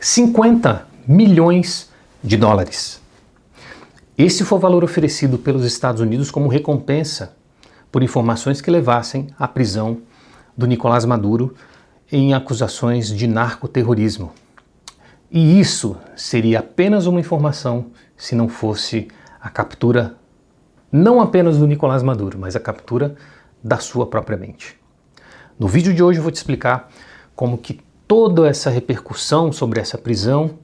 50 milhões de dólares. Esse foi o valor oferecido pelos Estados Unidos como recompensa por informações que levassem à prisão do Nicolás Maduro em acusações de narcoterrorismo. E isso seria apenas uma informação se não fosse a captura não apenas do Nicolás Maduro, mas a captura da sua própria mente. No vídeo de hoje eu vou te explicar como que toda essa repercussão sobre essa prisão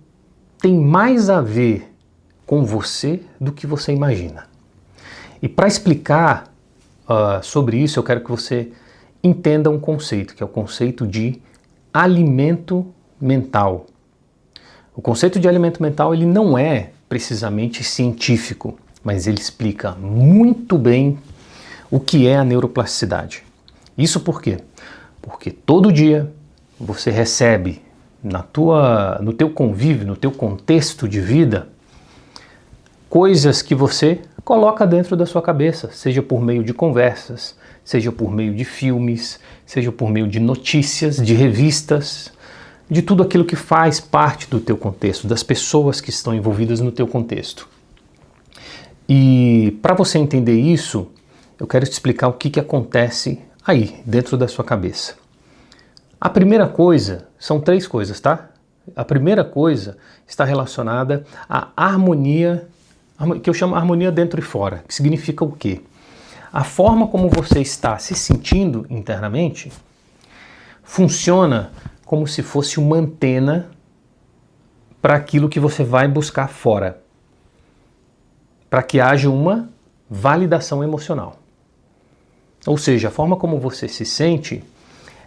tem mais a ver com você do que você imagina. E para explicar sobre isso, eu quero que você entenda um conceito, que é o conceito de alimento mental. O conceito de alimento mental ele não é precisamente científico, mas ele explica muito bem o que é a neuroplasticidade. Isso por quê? Porque todo dia você recebe no teu convívio, no teu contexto de vida, coisas que você coloca dentro da sua cabeça, seja por meio de conversas, seja por meio de filmes, seja por meio de notícias, de revistas, de tudo aquilo que faz parte do teu contexto, das pessoas que estão envolvidas no teu contexto. E para você entender isso, eu quero te explicar o que acontece aí, dentro da sua cabeça. A primeira coisa, são 3 coisas, tá? A primeira coisa está relacionada à harmonia, que eu chamo harmonia dentro e fora, que significa o quê? A forma como você está se sentindo internamente funciona como se fosse uma antena para aquilo que você vai buscar fora, para que haja uma validação emocional. Ou seja, a forma como você se sente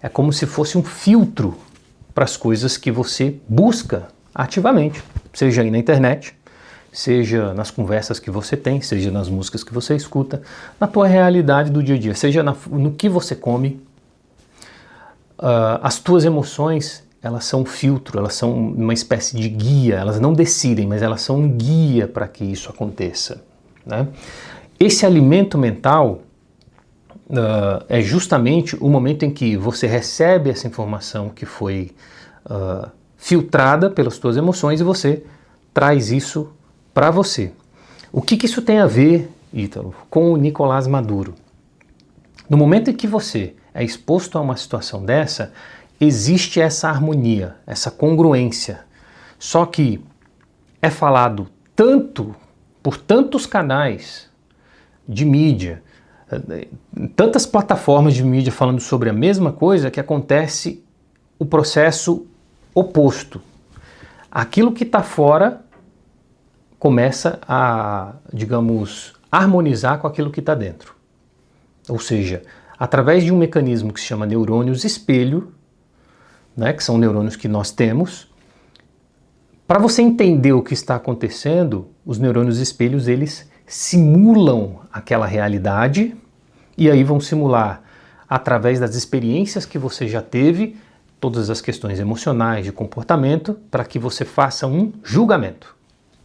é como se fosse um filtro para as coisas que você busca ativamente, seja aí na internet, seja nas conversas que você tem, seja nas músicas que você escuta, na tua realidade do dia a dia, seja no que você come. As tuas emoções, elas são um filtro, elas são uma espécie de guia, elas não decidem, mas elas são um guia para que isso aconteça, né? Esse alimento mental é justamente o momento em que você recebe essa informação que foi filtrada pelas tuas emoções e você traz isso para você. O que isso tem a ver, Ítalo, com o Nicolás Maduro? No momento em que você é exposto a uma situação dessa, existe essa harmonia, essa congruência. Só que é falado tanto por tantos canais de mídia, tantas plataformas de mídia falando sobre a mesma coisa, que acontece o processo oposto. Aquilo que está fora começa a, digamos, harmonizar com aquilo que está dentro. Ou seja, através de um mecanismo que se chama neurônios espelho, né, que são neurônios que nós temos, para você entender o que está acontecendo, os neurônios espelhos, eles simulam aquela realidade e aí vão simular, através das experiências que você já teve, todas as questões emocionais, de comportamento, para que você faça um julgamento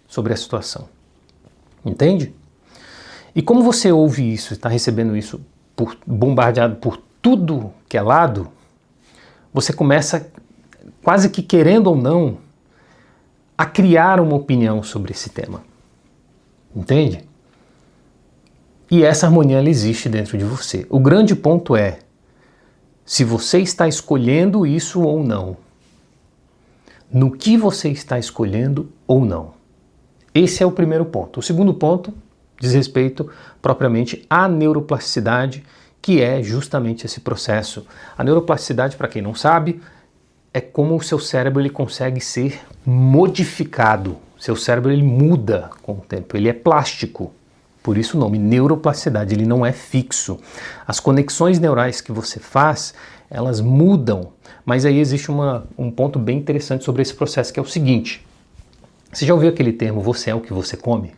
sobre a situação. Entende? E como você ouve isso, está recebendo isso bombardeado por tudo que é lado, você começa, quase que querendo ou não, a criar uma opinião sobre esse tema. Entende? E essa harmonia ela existe dentro de você. O grande ponto é se você está escolhendo isso ou não. No que você está escolhendo ou não. Esse é o primeiro ponto. O segundo ponto diz respeito propriamente à neuroplasticidade, que é justamente esse processo. A neuroplasticidade, para quem não sabe, é como o seu cérebro ele consegue ser modificado. Seu cérebro ele muda com o tempo, ele é plástico. Por isso o nome neuroplasticidade, ele não é fixo. As conexões neurais que você faz, elas mudam. Mas aí existe um ponto bem interessante sobre esse processo, que é o seguinte. Você já ouviu aquele termo, você é o que você come?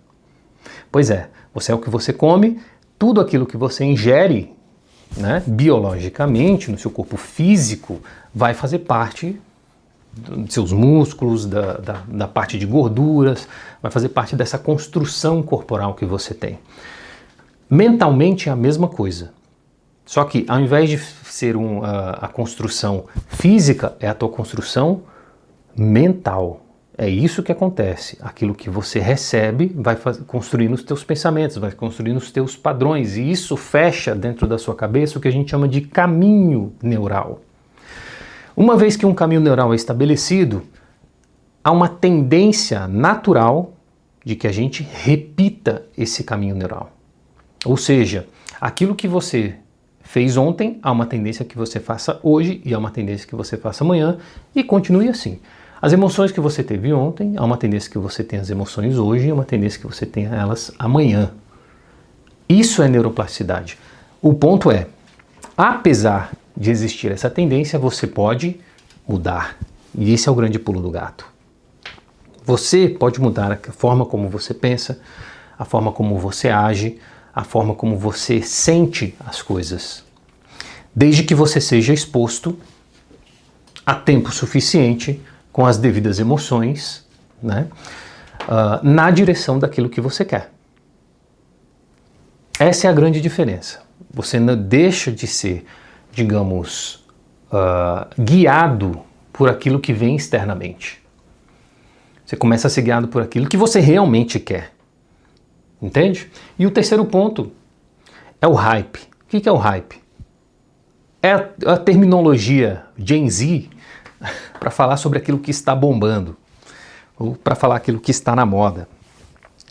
Pois é, você é o que você come, tudo aquilo que você ingere, né, biologicamente, no seu corpo físico, vai fazer parte dos seus músculos, da parte de gorduras, vai fazer parte dessa construção corporal que você tem. Mentalmente é a mesma coisa. Só que ao invés de ser a construção física, é a tua construção mental. É isso que acontece. Aquilo que você recebe vai construindo os teus pensamentos, vai construindo os teus padrões, e isso fecha dentro da sua cabeça o que a gente chama de caminho neural. Uma vez que um caminho neural é estabelecido, há uma tendência natural de que a gente repita esse caminho neural. Ou seja, aquilo que você fez ontem, há uma tendência que você faça hoje e há uma tendência que você faça amanhã, e continue assim. As emoções que você teve ontem, há uma tendência que você tenha as emoções hoje e uma tendência que você tenha elas amanhã. Isso é neuroplasticidade. O ponto é, apesar de existir essa tendência, você pode mudar. E esse é o grande pulo do gato. Você pode mudar a forma como você pensa, a forma como você age, a forma como você sente as coisas. Desde que você seja exposto a tempo suficiente com as devidas emoções, né, na direção daquilo que você quer. Essa é a grande diferença. Você não deixa de ser, digamos, guiado por aquilo que vem externamente. Você começa a ser guiado por aquilo que você realmente quer. Entende? E o terceiro ponto é o hype. O que é o hype? É a terminologia Gen Z para falar sobre aquilo que está bombando, ou para falar aquilo que está na moda.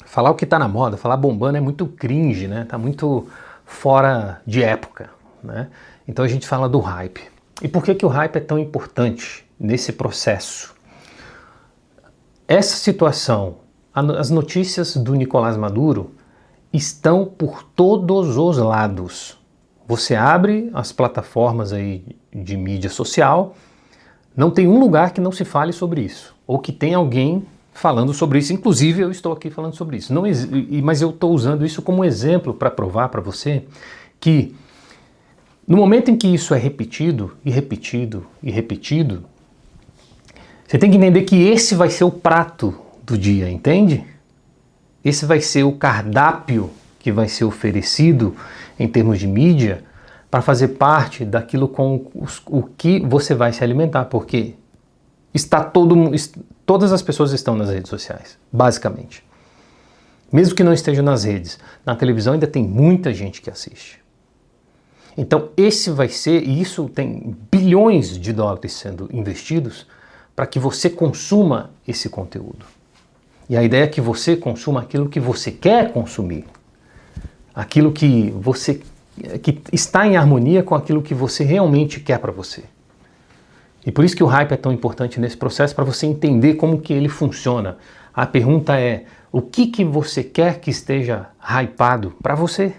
Falar o que está na moda, falar bombando é muito cringe, né? Tá muito fora de época, né? Então a gente fala do hype. E por que o hype é tão importante nesse processo? Essa situação, as notícias do Nicolás Maduro estão por todos os lados. Você abre as plataformas aí de mídia social, não tem um lugar que não se fale sobre isso, ou que tenha alguém falando sobre isso. Inclusive eu estou aqui falando sobre isso. Mas eu estou usando isso como exemplo para provar para você que no momento em que isso é repetido, e repetido, e repetido, você tem que entender que esse vai ser o prato do dia, entende? Esse vai ser o cardápio que vai ser oferecido em termos de mídia para fazer parte daquilo com o que você vai se alimentar, porque todas as pessoas estão nas redes sociais, basicamente. Mesmo que não estejam nas redes, na televisão ainda tem muita gente que assiste. Então esse vai ser, e isso tem bilhões de dólares sendo investidos para que você consuma esse conteúdo. E a ideia é que você consuma aquilo que você quer consumir. Aquilo que está em harmonia com aquilo que você realmente quer para você. E por isso que o hype é tão importante nesse processo, para você entender como que ele funciona. A pergunta é, o que você quer que esteja hypado para você?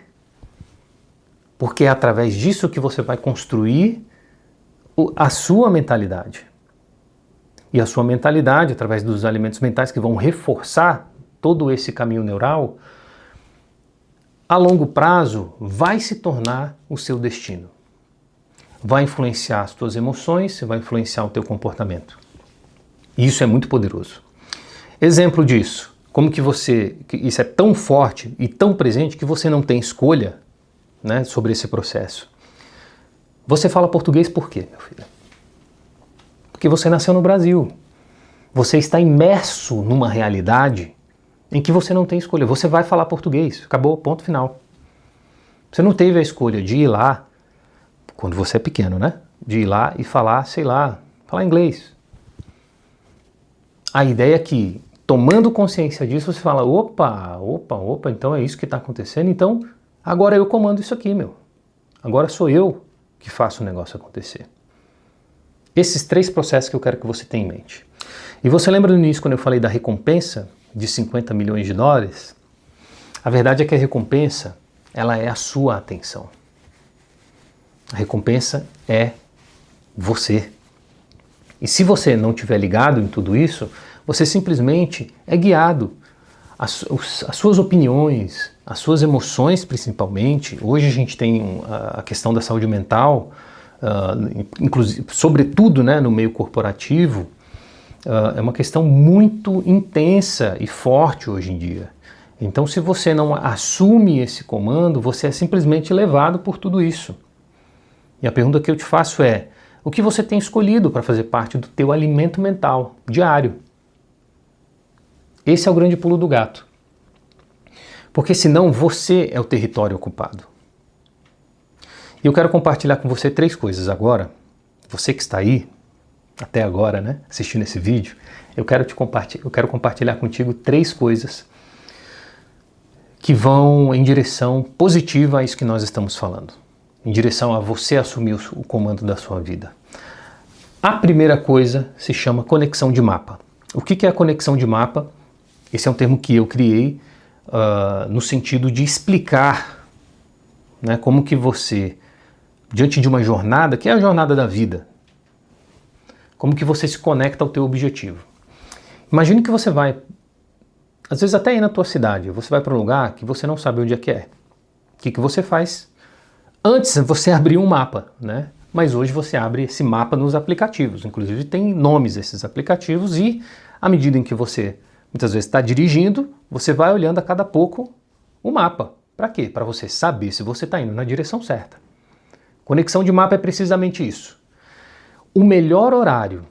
Porque é através disso que você vai construir a sua mentalidade. E a sua mentalidade, através dos alimentos mentais que vão reforçar todo esse caminho neural, a longo prazo vai se tornar o seu destino. Vai influenciar as tuas emoções, vai influenciar o teu comportamento. E isso é muito poderoso. Exemplo disso, como que isso é tão forte e tão presente que você não tem escolha, né, sobre esse processo. Você fala português por quê, meu filho? Porque você nasceu no Brasil. Você está imerso numa realidade em que você não tem escolha. Você vai falar português. Acabou, ponto final. Você não teve a escolha de ir lá, quando você é pequeno, né? De ir lá e falar, sei lá, falar inglês. A ideia é que, tomando consciência disso, você fala, opa, então é isso que está acontecendo, então agora eu comando isso aqui, meu. Agora sou eu que faço o negócio acontecer. Esses três processos que eu quero que você tenha em mente. E você lembra no início quando eu falei da recompensa de 50 milhões de dólares? A verdade é que a recompensa, ela é a sua atenção. A recompensa é você. E se você não estiver ligado em tudo isso, você simplesmente é guiado. As suas opiniões, as suas emoções principalmente. Hoje a gente tem a questão da saúde mental, inclusive, sobretudo, né, no meio corporativo, é uma questão muito intensa e forte hoje em dia. Então, se você não assume esse comando, você é simplesmente levado por tudo isso. E a pergunta que eu te faço é, o que você tem escolhido para fazer parte do teu alimento mental diário. Esse é o grande pulo do gato. Porque senão você é o território ocupado. E eu quero compartilhar com você 3 coisas agora. Você que está aí, até agora, né, assistindo esse vídeo, eu quero compartilhar contigo 3 coisas que vão em direção positiva a isso que nós estamos falando. Em direção a você assumir o comando da sua vida. A primeira coisa se chama conexão de mapa. O que é a conexão de mapa? Esse é um termo que eu criei no sentido de explicar, né, como que você, diante de uma jornada, que é a jornada da vida, como que você se conecta ao teu objetivo. Imagine que você vai, às vezes até aí na tua cidade, você vai para um lugar que você não sabe onde é que é. O que você faz? Antes você abria um mapa, né? Mas hoje você abre esse mapa nos aplicativos. Inclusive tem nomes esses aplicativos e à medida em que você muitas vezes está dirigindo, você vai olhando a cada pouco o mapa. Para quê? Para você saber se você está indo na direção certa. Conexão de mapa é precisamente isso. O melhor horário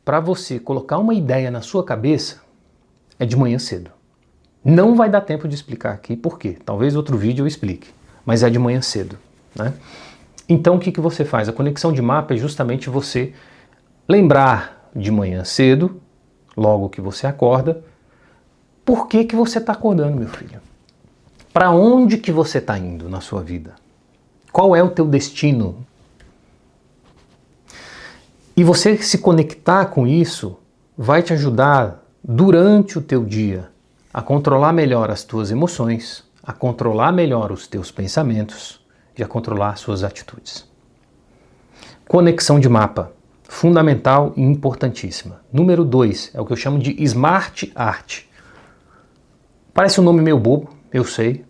para você colocar uma ideia na sua cabeça é de manhã cedo. Não vai dar tempo de explicar aqui por quê. Talvez outro vídeo eu explique, mas é de manhã cedo, né? Então o que você faz? A conexão de mapa é justamente você lembrar de manhã cedo, logo que você acorda, por que você está acordando, meu filho? Para onde que você está indo na sua vida? Qual é o teu destino? E você se conectar com isso vai te ajudar durante o teu dia a controlar melhor as tuas emoções, a controlar melhor os teus pensamentos e a controlar as suas atitudes. Conexão de mapa, fundamental e importantíssima. Número 2 é o que eu chamo de Smart Art. Parece um nome meio bobo, eu sei,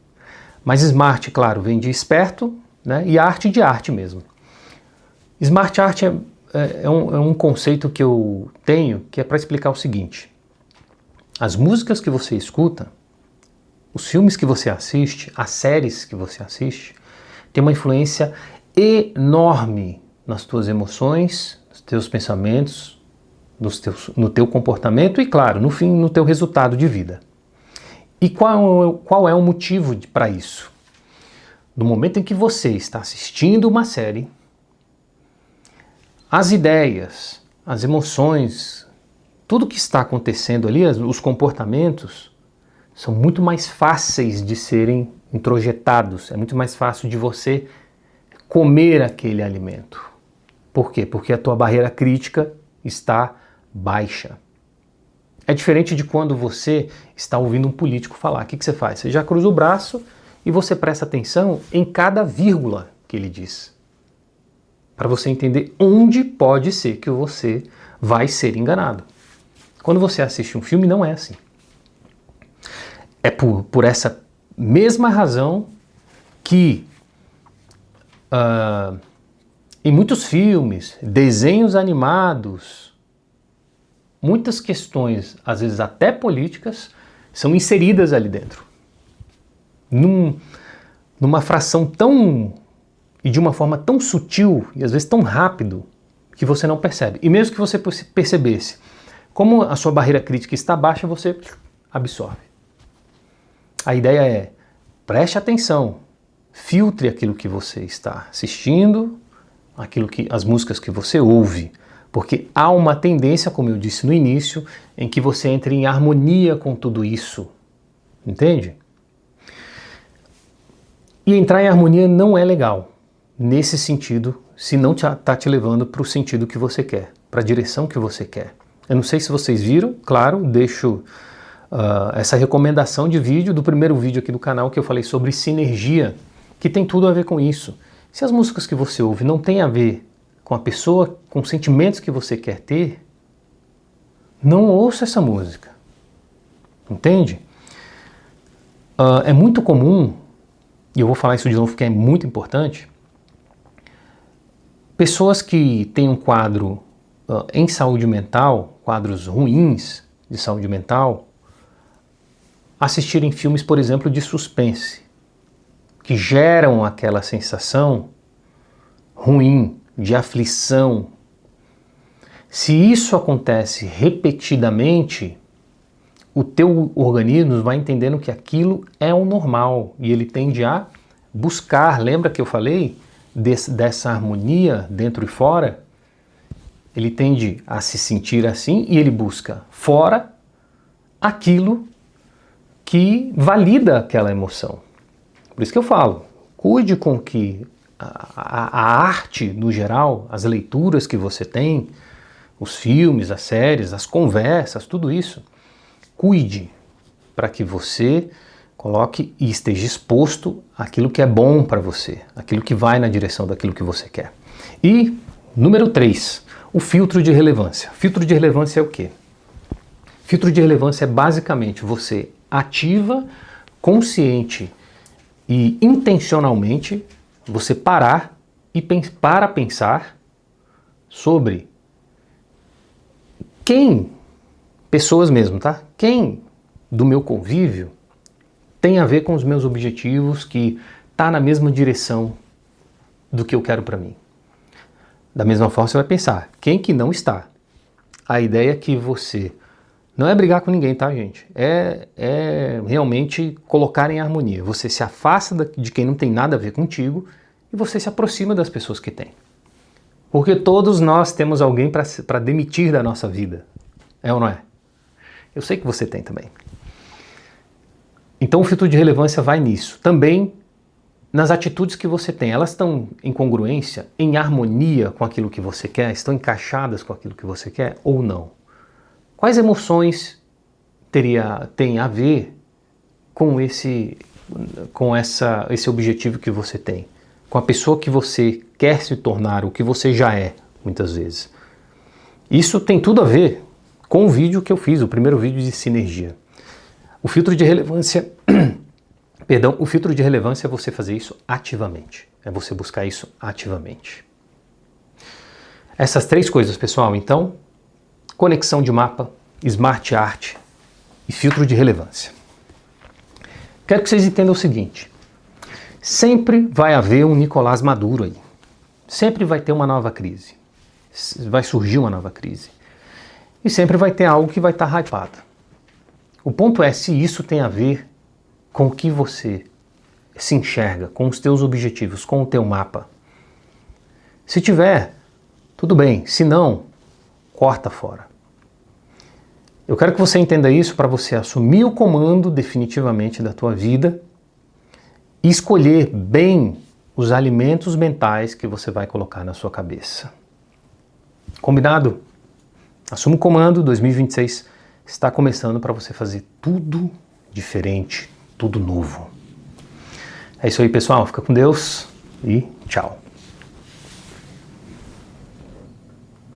mas Smart, claro, vem de esperto, né, e arte de arte mesmo. Smart Art é um conceito que eu tenho que é para explicar o seguinte. As músicas que você escuta, os filmes que você assiste, as séries que você assiste, tem uma influência enorme nas tuas emoções, nos teus pensamentos, no teu comportamento e, claro, no fim, no teu resultado de vida. E qual é o motivo para isso? No momento em que você está assistindo uma série, as ideias, as emoções, tudo que está acontecendo ali, os comportamentos, são muito mais fáceis de serem introjetados. É muito mais fácil de você comer aquele alimento. Por quê? Porque a tua barreira crítica está baixa. É diferente de quando você está ouvindo um político falar. O que você faz? Você já cruza o braço e você presta atenção em cada vírgula que ele diz. Para você entender onde pode ser que você vai ser enganado. Quando você assiste um filme, não é assim. É por essa mesma razão que em muitos filmes, desenhos animados, muitas questões, às vezes até políticas, são inseridas ali dentro. Numa fração tão e de uma forma tão sutil e às vezes tão rápido que você não percebe. E mesmo que você percebesse, como a sua barreira crítica está baixa, você absorve. A ideia é, preste atenção, filtre aquilo que você está assistindo, as músicas que você ouve, porque há uma tendência, como eu disse no início, em que você entre em harmonia com tudo isso. Entende? E entrar em harmonia não é legal, nesse sentido, se não está te levando para o sentido que você quer, para a direção que você quer. Eu não sei se vocês viram, claro, deixo essa recomendação de vídeo do primeiro vídeo aqui do canal que eu falei sobre sinergia, que tem tudo a ver com isso. Se as músicas que você ouve não têm a ver com a pessoa, com os sentimentos que você quer ter, não ouça essa música. Entende? É muito comum, e eu vou falar isso de novo porque é muito importante, pessoas que têm um quadro em saúde mental, quadros ruins de saúde mental, assistirem filmes, por exemplo, de suspense, que geram aquela sensação ruim, de aflição, se isso acontece repetidamente, o teu organismo vai entendendo que aquilo é o normal e ele tende a buscar. Lembra que eu falei dessa harmonia dentro e fora? Ele tende a se sentir assim e ele busca fora aquilo que valida aquela emoção. Por isso que eu falo, cuide com que a arte no geral, as leituras que você tem, os filmes, as séries, as conversas, tudo isso, cuide para que você coloque e esteja exposto àquilo que é bom para você, aquilo que vai na direção daquilo que você quer. E, número 3, o filtro de relevância. Filtro de relevância é o quê? Filtro de relevância é basicamente você ativa, consciente e intencionalmente, você parar e para pensar sobre quem, pessoas mesmo, tá? Quem do meu convívio tem a ver com os meus objetivos, que está na mesma direção do que eu quero para mim. Da mesma forma você vai pensar, quem que não está? A ideia é que você não é brigar com ninguém, tá, gente? É realmente colocar em harmonia. Você se afasta de quem não tem nada a ver contigo e você se aproxima das pessoas que têm. Porque todos nós temos alguém para demitir da nossa vida. É ou não é? Eu sei que você tem também. Então o filtro de relevância vai nisso. Também nas atitudes que você tem. Elas estão em congruência, em harmonia com aquilo que você quer? Estão encaixadas com aquilo que você quer ou não? Quais emoções tem a ver com esse objetivo que você tem? Com a pessoa que você quer se tornar, o que você já é, muitas vezes. Isso tem tudo a ver com o vídeo que eu fiz, o primeiro vídeo de sinergia. O filtro de relevância, o filtro de relevância é você fazer isso ativamente. É você buscar isso ativamente. Essas 3 coisas, pessoal, então, conexão de mapa, smart art e filtro de relevância. Quero que vocês entendam o seguinte. Sempre vai haver um Nicolás Maduro aí. Sempre vai ter uma nova crise. Vai surgir uma nova crise. E sempre vai ter algo que vai estar hypado. O ponto é se isso tem a ver com o que você se enxerga, com os teus objetivos, com o teu mapa. Se tiver, tudo bem. Se não, corta fora. Eu quero que você entenda isso para você assumir o comando definitivamente da tua vida e escolher bem os alimentos mentais que você vai colocar na sua cabeça. Combinado? Assuma o comando, 2026 está começando para você fazer tudo diferente, tudo novo. É isso aí, pessoal. Fica com Deus e tchau.